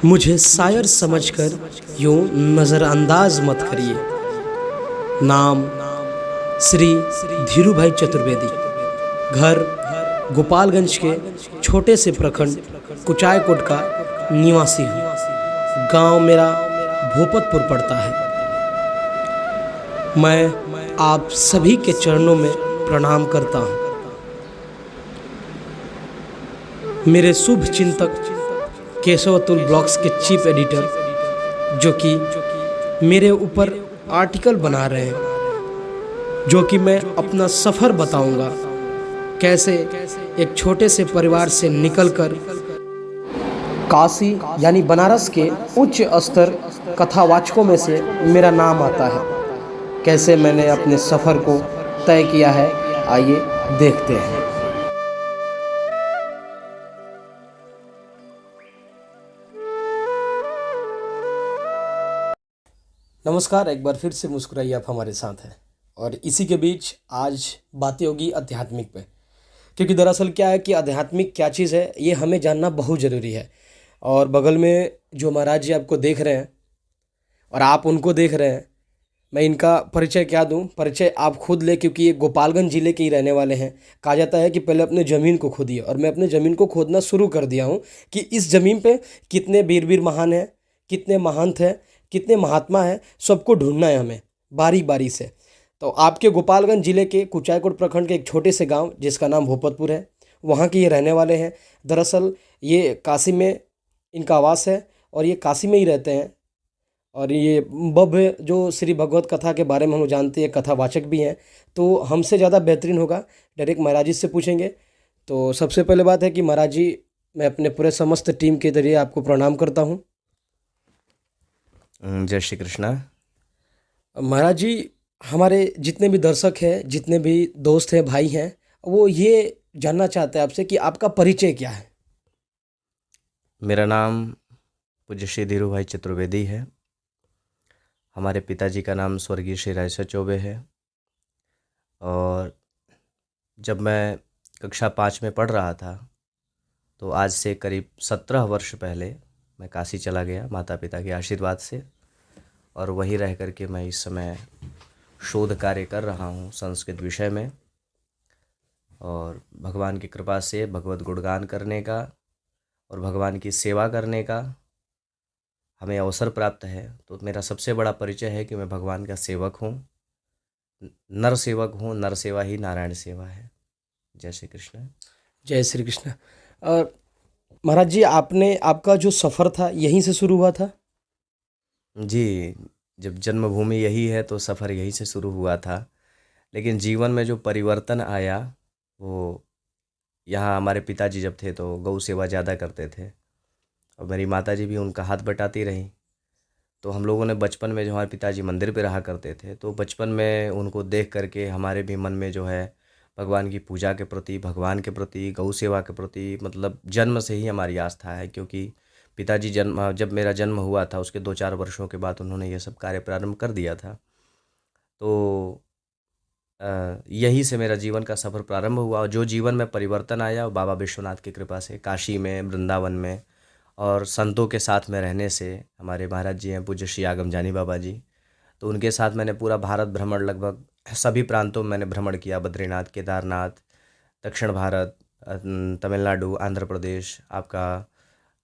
मुझे शायर समझकर यूं नज़रअंदाज मत करिए। नाम श्री धीरू भाई चतुर्वेदी। घर गोपालगंज के छोटे से प्रखंड कुचायकोट का निवासी हूँ। गांव मेरा भोपतपुर पड़ता है। मैं आप सभी के चरणों में प्रणाम करता हूँ। मेरे शुभ चिंतक केशव अतुल ब्लॉग्स के चीफ एडिटर जो कि मेरे ऊपर आर्टिकल बना रहे हैं, जो कि मैं अपना सफ़र बताऊंगा, कैसे एक छोटे से परिवार से निकलकर काशी यानी बनारस के उच्च स्तर कथावाचकों में से मेरा नाम आता है। कैसे मैंने अपने सफ़र को तय किया है, आइए देखते हैं। नमस्कार, एक बार फिर से मुस्कुराइए, आप हमारे साथ हैं। और इसी के बीच आज बातें होगी आध्यात्मिक पे, क्योंकि दरअसल क्या है कि आध्यात्मिक क्या चीज़ है ये हमें जानना बहुत ज़रूरी है। और बगल में जो महाराज जी आपको देख रहे हैं और आप उनको देख रहे हैं, मैं इनका परिचय क्या दूं, परिचय आप खुद ले, क्योंकि ये गोपालगंज ज़िले के ही रहने वाले हैं। कहा जाता है कि पहले अपने ज़मीन को खोदिए, और मैं अपने ज़मीन को खोदना शुरू कर दिया हूँ कि इस ज़मीन पे कितने वीर महान हैं, कितने महंत हैं, कितने महात्मा हैं, सबको ढूंढना है हमें बारी बारी से। तो आपके गोपालगंज ज़िले के कुचायकोट प्रखंड के एक छोटे से गांव जिसका नाम भोपतपुर है, वहाँ के ये रहने वाले हैं। दरअसल ये काशी में इनका आवास है और ये काशी में ही रहते हैं। और ये भव्य जो श्री भगवत कथा के बारे में हम जानते हैं, कथावाचक भी हैं, तो हमसे ज़्यादा बेहतरीन होगा डायरेक्ट महाराज जी से पूछेंगे। तो सबसे पहले बात है कि महाराज जी, मैं अपने पूरे समस्त टीम के जरिए आपको प्रणाम करता हूँ। जय श्री कृष्णा। महाराज जी, हमारे जितने भी दर्शक हैं, जितने भी दोस्त हैं, भाई हैं, वो ये जानना चाहते हैं आपसे कि आपका परिचय क्या है। मेरा नाम पूज्य श्री धीरू भाई चतुर्वेदी है। हमारे पिताजी का नाम स्वर्गीय श्री रायसर चौबे है। और जब मैं कक्षा 5 में पढ़ रहा था तो आज से करीब 17 वर्ष पहले मैं काशी चला गया माता पिता के आशीर्वाद से, और वहीं रह कर के मैं इस समय शोध कार्य कर रहा हूँ संस्कृत विषय में। और भगवान की कृपा से भगवत गुणगान करने का और भगवान की सेवा करने का हमें अवसर प्राप्त है। तो मेरा सबसे बड़ा परिचय है कि मैं भगवान का सेवक हूँ, नर सेवक हूँ। नर सेवा ही नारायण सेवा है। जय श्री कृष्ण। जय श्री कृष्ण। और महाराज जी, आपका जो सफ़र था यहीं से शुरू हुआ था? जी, जब जन्मभूमि यही है तो सफ़र यहीं से शुरू हुआ था। लेकिन जीवन में जो परिवर्तन आया वो, यहाँ हमारे पिताजी जब थे तो गौ सेवा ज़्यादा करते थे और मेरी माताजी भी उनका हाथ बटाती रहीं। तो हम लोगों ने बचपन में, जो हमारे पिताजी मंदिर पे रहा करते थे, तो बचपन में उनको देख करके हमारे भी मन में जो है भगवान की पूजा के प्रति, भगवान के प्रति, गौ सेवा के प्रति, मतलब जन्म से ही हमारी आस्था है। क्योंकि पिताजी जब मेरा जन्म हुआ था उसके 2-4 वर्षों के बाद उन्होंने ये सब कार्य प्रारंभ कर दिया था। तो यहीं से मेरा जीवन का सफ़र प्रारंभ हुआ। और जो जीवन में परिवर्तन आया वो बाबा विश्वनाथ की कृपा से, काशी में, वृंदावन में और संतों के साथ में रहने से। हमारे महाराज जी हैं पूज्य श्री आगम जानी बाबा जी, तो उनके साथ मैंने पूरा भारत भ्रमण, लगभग सभी प्रांतों में मैंने भ्रमण किया। बद्रीनाथ, केदारनाथ, दक्षिण भारत, तमिलनाडु, आंध्र प्रदेश, आपका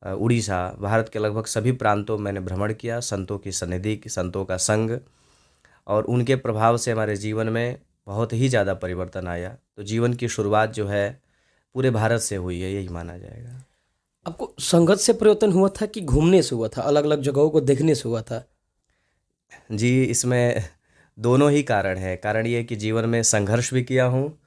उड़ीसा, भारत के लगभग सभी प्रांतों में मैंने भ्रमण किया। संतों की सन्निधि, संतों का संग और उनके प्रभाव से हमारे जीवन में बहुत ही ज़्यादा परिवर्तन आया। तो जीवन की शुरुआत जो है पूरे भारत से हुई है, यही माना जाएगा। आपको संगत से परिवर्तन हुआ था कि घूमने से हुआ था, अलग अलग जगहों को देखने से हुआ था? जी, इसमें दोनों ही कारण है। कारण ये है कि जीवन में संघर्ष भी किया हूँ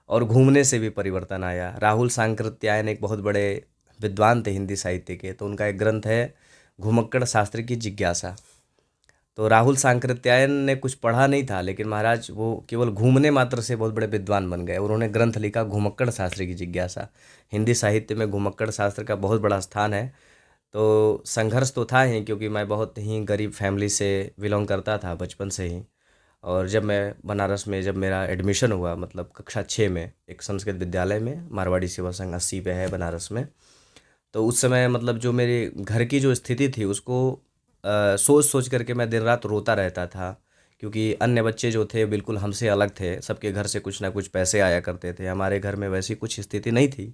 और घूमने से भी परिवर्तन आया। राहुल सांकृत्यायन एक बहुत बड़े विद्वान थे हिंदी साहित्य के, तो उनका एक ग्रंथ है घुमक्कड़ शास्त्री की जिज्ञासा। तो राहुल सांकृत्यायन ने कुछ पढ़ा नहीं था, लेकिन महाराज वो केवल घूमने मात्र से बहुत बड़े विद्वान बन गए। उन्होंने ग्रंथ लिखा घुमक्कड़ शास्त्री की जिज्ञासा। हिंदी साहित्य में घुमक्कड़ शास्त्र का बहुत बड़ा स्थान है। तो संघर्ष तो था ही, क्योंकि मैं बहुत ही गरीब फैमिली से बिलोंग करता था बचपन से ही। और जब मैं बनारस में, जब मेरा एडमिशन हुआ, मतलब कक्षा 6 में, एक संस्कृत विद्यालय में, मारवाड़ी सेवा संघ 80 पे है बनारस में, तो उस समय मतलब जो मेरे घर की जो स्थिति थी उसको सोच सोच करके मैं दिन रात रोता रहता था, क्योंकि अन्य बच्चे जो थे बिल्कुल हमसे अलग थे, सबके घर से कुछ ना कुछ पैसे आया करते थे, हमारे घर में वैसी कुछ स्थिति नहीं थी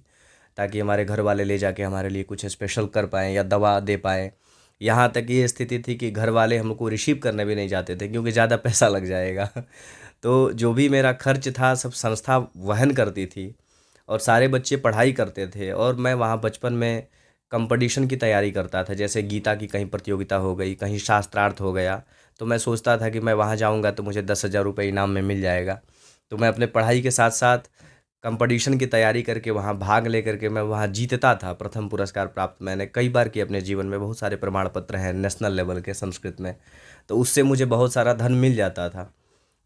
ताकि हमारे घर वाले ले जाके हमारे लिए कुछ स्पेशल कर पाएँ या दवा दे पाएँ। यहाँ तक ये स्थिति थी कि घर वाले हमको रिसीव करने भी नहीं जाते थे, क्योंकि ज़्यादा पैसा लग जाएगा। तो जो भी मेरा खर्च था सब संस्था वहन करती थी, और सारे बच्चे पढ़ाई करते थे, और मैं वहाँ बचपन में कंपटीशन की तैयारी करता था, जैसे गीता की कहीं प्रतियोगिता हो गई, कहीं शास्त्रार्थ हो गया, तो मैं सोचता था कि मैं वहाँ जाऊँगा तो मुझे 10,000 रुपये इनाम में मिल जाएगा। तो मैं अपने पढ़ाई के साथ साथ कंपटीशन की तैयारी करके वहाँ भाग लेकर के मैं वहाँ जीतता था। प्रथम पुरस्कार प्राप्त मैंने कई बार किए अपने जीवन में, बहुत सारे प्रमाण पत्र हैं नेशनल लेवल के संस्कृत में, तो उससे मुझे बहुत सारा धन मिल जाता था।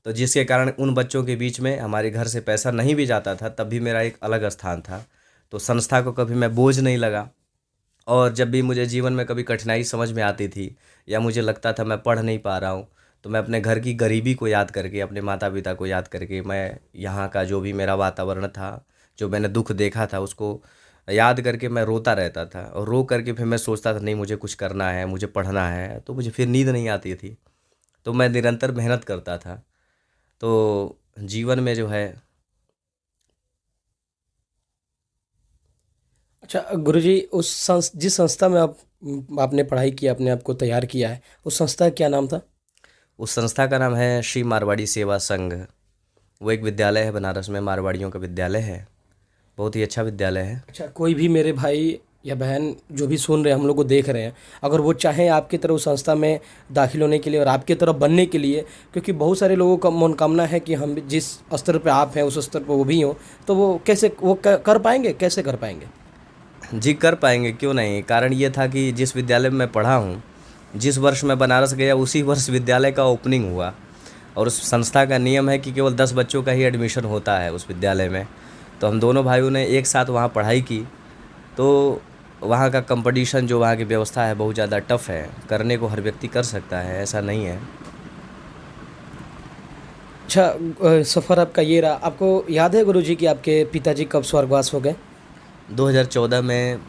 तो जिसके कारण उन बच्चों के बीच में हमारे घर से पैसा नहीं भी जाता था, तब भी मेरा एक अलग स्थान था। तो संस्था को कभी मैं बोझ नहीं लगा, और जब भी मुझे जीवन में कभी कठिनाई समझ में आती थी या मुझे लगता था मैं पढ़ नहीं पा रहा हूँ, तो मैं अपने घर की गरीबी को याद करके, अपने माता पिता को याद करके, मैं यहाँ का जो भी मेरा वातावरण था, जो मैंने दुख देखा था, उसको याद करके मैं रोता रहता था, और रो करके फिर मैं सोचता था नहीं मुझे कुछ करना है, मुझे पढ़ना है, तो मुझे फिर नींद नहीं आती थी। तो मैं निरंतर मेहनत करता था। तो जीवन में जो है, अच्छा गुरुजी, जिस संस्था में आपने पढ़ाई की, आपने आपको तैयार किया है, उस संस्था का क्या नाम था? उस संस्था का नाम है श्री मारवाड़ी सेवा संघ। वो एक विद्यालय है बनारस में, मारवाड़ियों का विद्यालय है, बहुत ही अच्छा विद्यालय है। अच्छा, कोई भी मेरे भाई या बहन जो भी सुन रहे हैं, हम लोग को देख रहे हैं, अगर वो चाहें आपकी तरह उस संस्था में दाखिल होने के लिए और आपकी तरह बनने के लिए, क्योंकि बहुत सारे लोगों का मनोकामना है कि हम जिस स्तर पे आप हैं उस स्तर पे वो भी हों, तो वो कैसे वो कर पाएंगे, कैसे कर पाएंगे? जी कर पाएंगे, क्यों नहीं। कारण ये था कि जिस विद्यालय में मैं पढ़ा हूँ, जिस वर्ष मैं बनारस गया उसी वर्ष विद्यालय का ओपनिंग हुआ, और उस संस्था का नियम है कि केवल 10 बच्चों का ही एडमिशन होता है उस विद्यालय में। तो हम दोनों भाइयों ने एक साथ वहाँ पढ़ाई की। तो वहाँ का कंपटीशन, जो वहाँ की व्यवस्था है, बहुत ज़्यादा टफ है, करने को हर व्यक्ति कर सकता है, ऐसा नहीं है। अच्छा, सफ़र आपका ये रहा। आपको याद है गुरुजी कि आपके पिताजी कब स्वर्गवास हो गए? 2014 में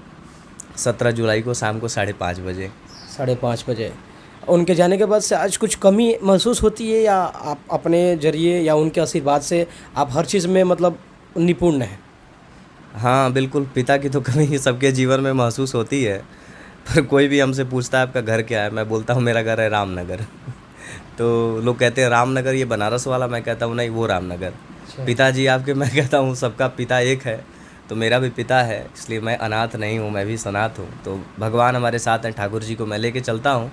17 जुलाई को शाम को 5:30 बजे। 5:30 बजे। उनके जाने के बाद से आज कुछ कमी महसूस होती है, या आप अपने ज़रिए या उनके आशीर्वाद से आप हर चीज़ में मतलब निपुण हैं? हाँ बिल्कुल, पिता की तो कमी सबके जीवन में महसूस होती है। पर कोई भी हमसे पूछता है आपका घर क्या है, मैं बोलता हूँ मेरा घर है रामनगर। तो लोग कहते हैं रामनगर ये बनारस वाला, मैं कहता हूँ नहीं वो रामनगर। अच्छा। पिताजी आपके, मैं कहता हूँ सबका पिता एक है, तो मेरा भी पिता है, इसलिए मैं अनाथ नहीं हूँ, मैं भी सनाथ हूँ। तो भगवान हमारे साथ हैं, ठाकुर जी को मैं लेके चलता हूँ,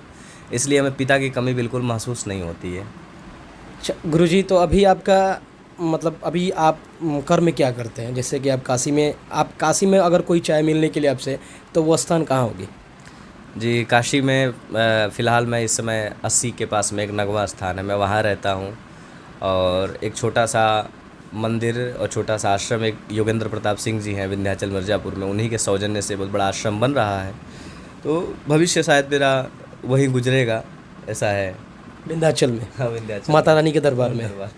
इसलिए हमें पिता की कमी बिल्कुल महसूस नहीं होती है। अच्छा गुरुजी, तो अभी आपका मतलब अभी आप कर में क्या करते हैं? जैसे कि आप काशी में अगर कोई चाय मिलने के लिए आपसे, तो वो स्थान कहाँ होगी? जी काशी में फ़िलहाल मैं इस समय 80 के पास में एक नगवा स्थान है, मैं वहाँ रहता हूँ। और एक छोटा सा मंदिर और छोटा सा आश्रम, एक योगेंद्र प्रताप सिंह जी हैं विंध्याचल मिर्ज़ापुर में, उन्हीं के सौजन्य से बहुत बड़ा आश्रम बन रहा है। तो भविष्य शायद मेरा वहीं गुजरेगा, ऐसा है। विंध्याचल में, हाँ विंध्याचल माता रानी के दरबार में। दरबार।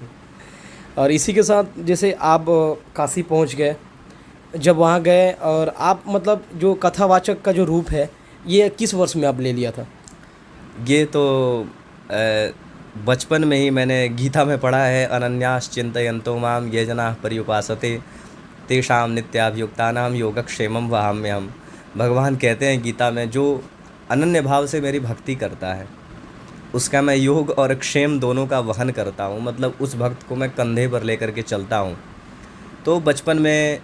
और इसी के साथ जैसे आप काशी पहुंच गए, जब वहां गए और आप मतलब जो कथावाचक का जो रूप है, ये किस वर्ष में आप ले लिया था? ये तो बचपन में ही मैंने गीता में पढ़ा है, अनन्यास चिंतयन्तो माम ये जनाः पर्युपासते तेषां नित्याभियुक्तानां योगक्षेमं वहाम्यहम्। भगवान कहते हैं गीता में, जो अनन्य भाव से मेरी भक्ति करता है उसका मैं योग और क्षेम दोनों का वहन करता हूँ, मतलब उस भक्त को मैं कंधे पर लेकर के चलता हूँ। तो बचपन में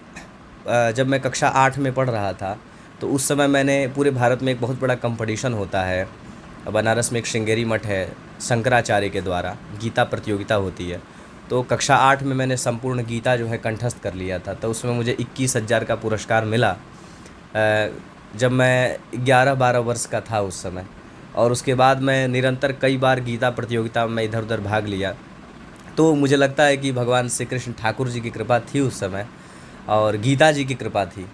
जब मैं कक्षा 8 में पढ़ रहा था, तो उस समय मैंने, पूरे भारत में एक बहुत बड़ा कंपटीशन होता है, बनारस में एक श्रृंगेरी मठ है, शंकराचार्य के द्वारा गीता प्रतियोगिता होती है। तो कक्षा 8 में मैंने संपूर्ण गीता जो है कंठस्थ कर लिया था, तो उसमें मुझे 21,000 का पुरस्कार मिला जब मैं 11-12 वर्ष का था उस समय। और उसके बाद मैं निरंतर कई बार गीता प्रतियोगिता में इधर उधर भाग लिया। तो मुझे लगता है कि भगवान श्री कृष्ण ठाकुर जी की कृपा थी उस समय, और गीता जी की कृपा थी।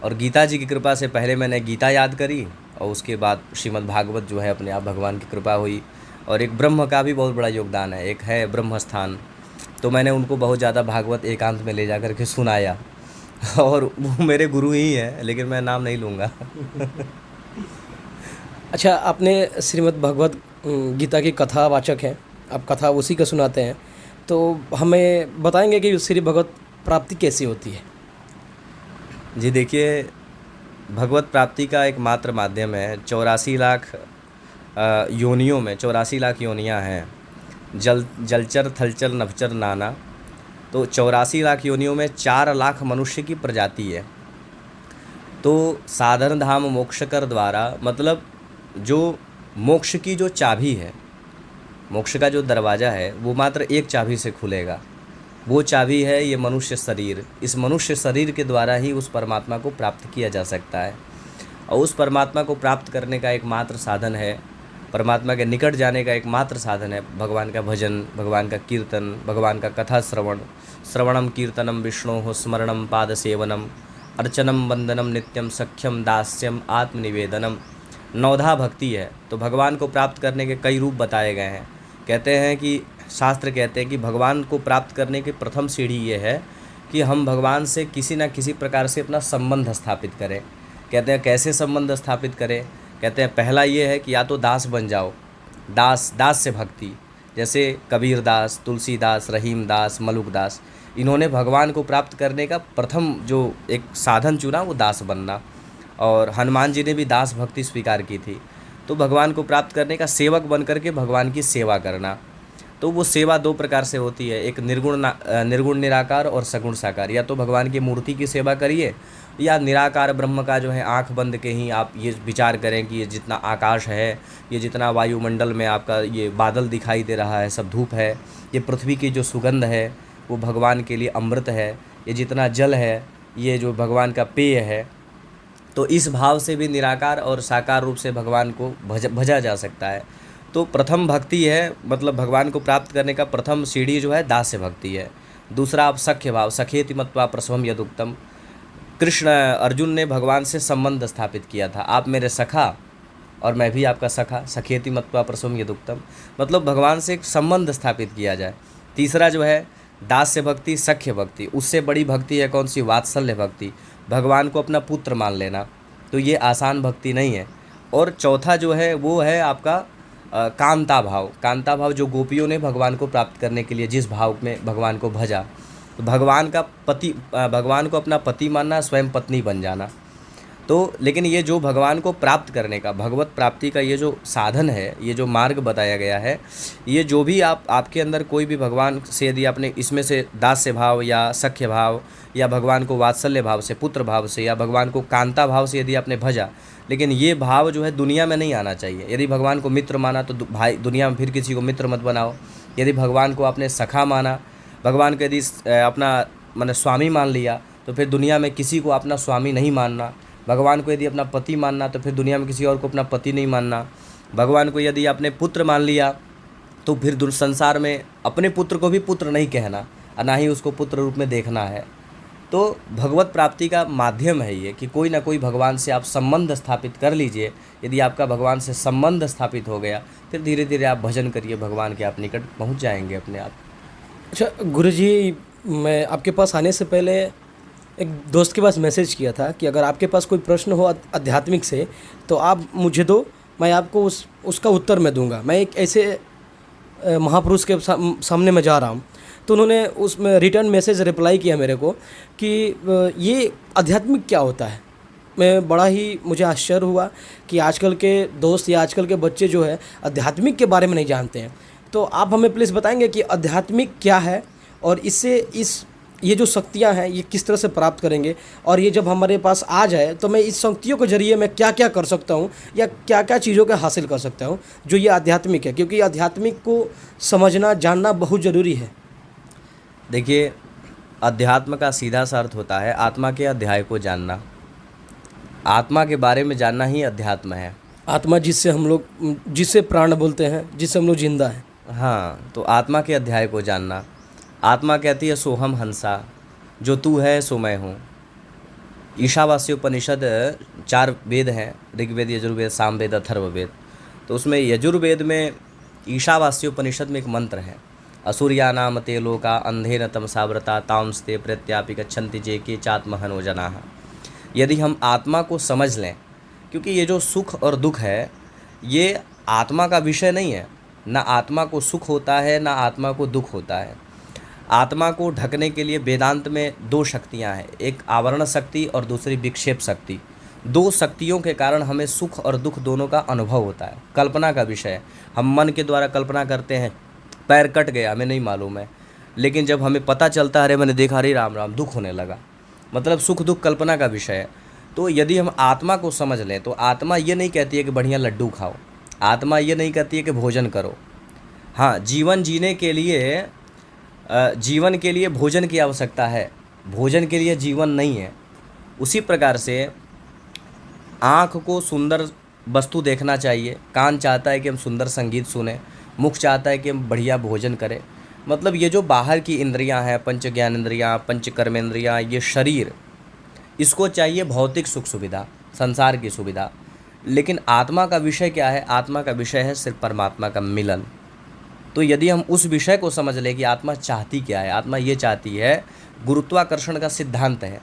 और गीता जी की कृपा से पहले मैंने गीता याद करी, और उसके बाद श्रीमद् भागवत जो है अपने आप भगवान की कृपा हुई। और एक ब्रह्म का भी बहुत बड़ा योगदान है, एक है ब्रह्म स्थान, तो मैंने उनको बहुत ज़्यादा भागवत एकांत में ले जा कर के सुनाया। और वो मेरे गुरु ही हैं, लेकिन मैं नाम नहीं लूँगा। अच्छा, आपने श्रीमद् भगवत गीता की कथावाचक हैं, आप कथा उसी का सुनाते हैं, तो हमें बताएंगे कि श्री भगवत प्राप्ति कैसी होती है? जी देखिए, भगवत प्राप्ति का एकमात्र माध्यम है 84 लाख योनियों में 84 लाख योनियाँ हैं। जलचर थलचर नभचर नाना, तो 84 लाख योनियों में 4 लाख मनुष्य की प्रजाति है। तो साधन धाम मोक्षकर द्वारा, मतलब जो मोक्ष की जो चाबी है, मोक्ष का जो दरवाज़ा है, वो मात्र एक चाबी से खुलेगा। वो चाबी है ये मनुष्य शरीर। इस मनुष्य शरीर के द्वारा ही उस परमात्मा को प्राप्त किया जा सकता है। और उस परमात्मा को प्राप्त करने का एकमात्र साधन है, परमात्मा के निकट जाने का एकमात्र साधन है भगवान का भजन, भगवान का कीर्तन, भगवान का कथा श्रवण। श्रवणम कीर्तनम विष्णोः स्मरणम पाद सेवनम अर्चनम वंदनम नित्यम सख्यम दास्यम आत्मनिवेदनम। नवधा भक्ति है। तो भगवान को प्राप्त करने के कई रूप बताए गए हैं। कहते हैं कि शास्त्र कहते हैं कि भगवान को प्राप्त करने की प्रथम सीढ़ी ये है कि हम भगवान से किसी न किसी प्रकार से अपना संबंध स्थापित करें। कहते हैं कैसे संबंध स्थापित करें? कहते हैं पहला ये है कि या तो दास बन जाओ। दास से भक्ति, जैसे कबीर दास, तुलसीदास, रहीम दास, मलुक दास, इन्होंने भगवान को प्राप्त करने का प्रथम जो एक साधन चुना वो दास बनना। और हनुमान जी ने भी दास भक्ति स्वीकार की थी। तो भगवान को प्राप्त करने का सेवक बन करके भगवान की सेवा करना। तो वो सेवा दो प्रकार से होती है, एक निर्गुण निराकार और सगुण साकार। या तो भगवान की मूर्ति की सेवा करिए, या निराकार ब्रह्म का जो है आंख बंद के ही आप ये विचार करें कि ये जितना आकाश है, ये जितना वायुमंडल में आपका ये बादल दिखाई दे रहा है, सब धूप है। ये पृथ्वी की जो सुगंध है वो भगवान के लिए अमृत है। ये जितना जल है ये जो भगवान का पेय है। तो इस भाव से भी निराकार और साकार रूप से भगवान को भजा जा सकता है। तो प्रथम भक्ति है, मतलब भगवान को प्राप्त करने का प्रथम सीढ़ी जो है दास्य भक्ति है। दूसरा आप सख्य भाव, सखेति मत्वा प्रसवम यदुक्तम। कृष्ण अर्जुन ने भगवान से संबंध स्थापित किया था, आप मेरे सखा और मैं भी आपका सखा। सखेति मत्वा प्रसवम यदुक्तम, मतलब भगवान से एक संबंध स्थापित किया जाए। तीसरा जो है दास्य भक्ति, सख्य भक्ति। उससे बड़ी भक्ति है कौन सी? वात्सल्य भक्ति, भगवान को अपना पुत्र मान लेना। तो ये आसान भक्ति नहीं है। और चौथा जो है वो है आपका कांता भाव। कांता भाव जो गोपियों ने भगवान को प्राप्त करने के लिए जिस भाव में भगवान को भजा, तो भगवान को अपना पति मानना, स्वयं पत्नी बन जाना। तो लेकिन ये जो भगवान को प्राप्त करने का, भगवत प्राप्ति का ये जो साधन है, ये जो मार्ग बताया गया है, ये जो भी आपके अंदर कोई भी भगवान से यदि आपने इसमें से दास्य भाव या सख्य भाव या भगवान को वात्सल्य भाव से, पुत्र भाव से, या भगवान को कांता भाव से यदि आपने भजा, लेकिन ये भाव जो है दुनिया में नहीं आना चाहिए। यदि भगवान को मित्र माना तो भाई दुनिया में फिर किसी को मित्र मत बनाओ। यदि भगवान को आपने सखा माना, भगवान को यदि अपना माने स्वामी मान लिया, तो फिर दुनिया में किसी को अपना स्वामी नहीं मानना। भगवान को यदि अपना पति मानना तो फिर दुनिया में किसी और को अपना पति नहीं मानना। भगवान को यदि आपने पुत्र मान लिया तो फिर संसार में अपने पुत्र को भी पुत्र नहीं कहना और ना ही उसको पुत्र रूप में देखना है। तो भगवत प्राप्ति का माध्यम है ये कि कोई ना कोई भगवान से आप संबंध स्थापित कर लीजिए। यदि आपका भगवान से संबंध स्थापित हो गया, फिर धीरे धीरे आप भजन करिए, भगवान के आप निकट पहुंच जाएंगे अपने आप। अच्छा गुरुजी, मैं आपके पास आने से पहले एक दोस्त के पास मैसेज किया था कि अगर आपके पास कोई प्रश्न हो आध्यात्मिक से तो आप मुझे दो, मैं आपको उसका उत्तर मैं दूंगा। मैं एक ऐसे महापुरुष के सामने मैं जा रहा हूँ, तो उन्होंने उसमें रिटर्न मैसेज रिप्लाई किया मेरे को कि ये आध्यात्मिक क्या होता है। मैं बड़ा ही मुझे आश्चर्य हुआ कि आजकल के दोस्त या आजकल के बच्चे जो है आध्यात्मिक के बारे में नहीं जानते हैं। तो आप हमें प्लीज़ बताएंगे कि आध्यात्मिक क्या है और इससे ये जो शक्तियाँ हैं ये किस तरह से प्राप्त करेंगे, और ये जब हमारे पास आ जाए तो मैं इस शक्तियों के जरिए मैं क्या क्या कर सकता हूँ या क्या क्या चीज़ों को हासिल कर सकता हूँ जो ये आध्यात्मिक है, क्योंकि आध्यात्मिक को समझना जानना बहुत ज़रूरी है। देखिए, अध्यात्म का सीधा सा अर्थ होता है आत्मा के अध्याय को जानना। आत्मा के बारे में जानना ही अध्यात्म है। आत्मा जिससे प्राण बोलते हैं, जिससे हम लोग जिंदा हैं। हाँ, तो आत्मा के अध्याय को जानना। आत्मा कहती है सोहम हंसा, जो तू है सो मैं हूँ। ईशावास्योपनिषद 4 वेद हैं, ऋग्वेद, यजुर्वेद, सामवेद, अथर्ववेद। तो उसमें यजुर्वेद में ईशावास्योपनिषद में एक मंत्र है, असुर्यानाम ते लोका अंधेन तमसावृता तांस्ते प्रत्यापि गच्छन्ति जे के चात्महनो जनाः। यदि हम आत्मा को समझ लें, क्योंकि ये जो सुख और दुख है ये आत्मा का विषय नहीं है, ना आत्मा को सुख होता है ना आत्मा को दुख होता है। आत्मा को ढकने के लिए वेदांत में दो शक्तियां हैं, एक आवरण शक्ति और दूसरी विक्षेप शक्ति। दो शक्तियों के कारण हमें सुख और दुख दोनों का अनुभव होता है। कल्पना का विषय है, हम मन के द्वारा कल्पना करते हैं पैर कट गया, हमें नहीं मालूम है, लेकिन जब हमें पता चलता है अरे मैंने देखा, अरे राम राम, दुख होने लगा, मतलब सुख दुख कल्पना का विषय है। तो यदि हम आत्मा को समझ लें तो आत्मा ये नहीं कहती है कि बढ़िया लड्डू खाओ, आत्मा ये नहीं कहती है कि भोजन करो। हाँ, जीवन जीने के लिए जीवन के लिए भोजन की आवश्यकता है, भोजन के लिए जीवन नहीं है। उसी प्रकार से आँख को सुंदर वस्तु देखना चाहिए, कान चाहता है कि हम सुंदर संगीत सुने, मुख चाहता है कि हम बढ़िया भोजन करें। मतलब ये जो बाहर की इंद्रियां हैं, पंच ज्ञानेंद्रियां, पंच कर्मेंद्रियां, ये शरीर, इसको चाहिए भौतिक सुख सुविधा, संसार की सुविधा। लेकिन आत्मा का विषय क्या है? आत्मा का विषय है सिर्फ परमात्मा का मिलन। तो यदि हम उस विषय को समझ लें कि आत्मा चाहती क्या है, आत्मा ये चाहती है, गुरुत्वाकर्षण का सिद्धांत है,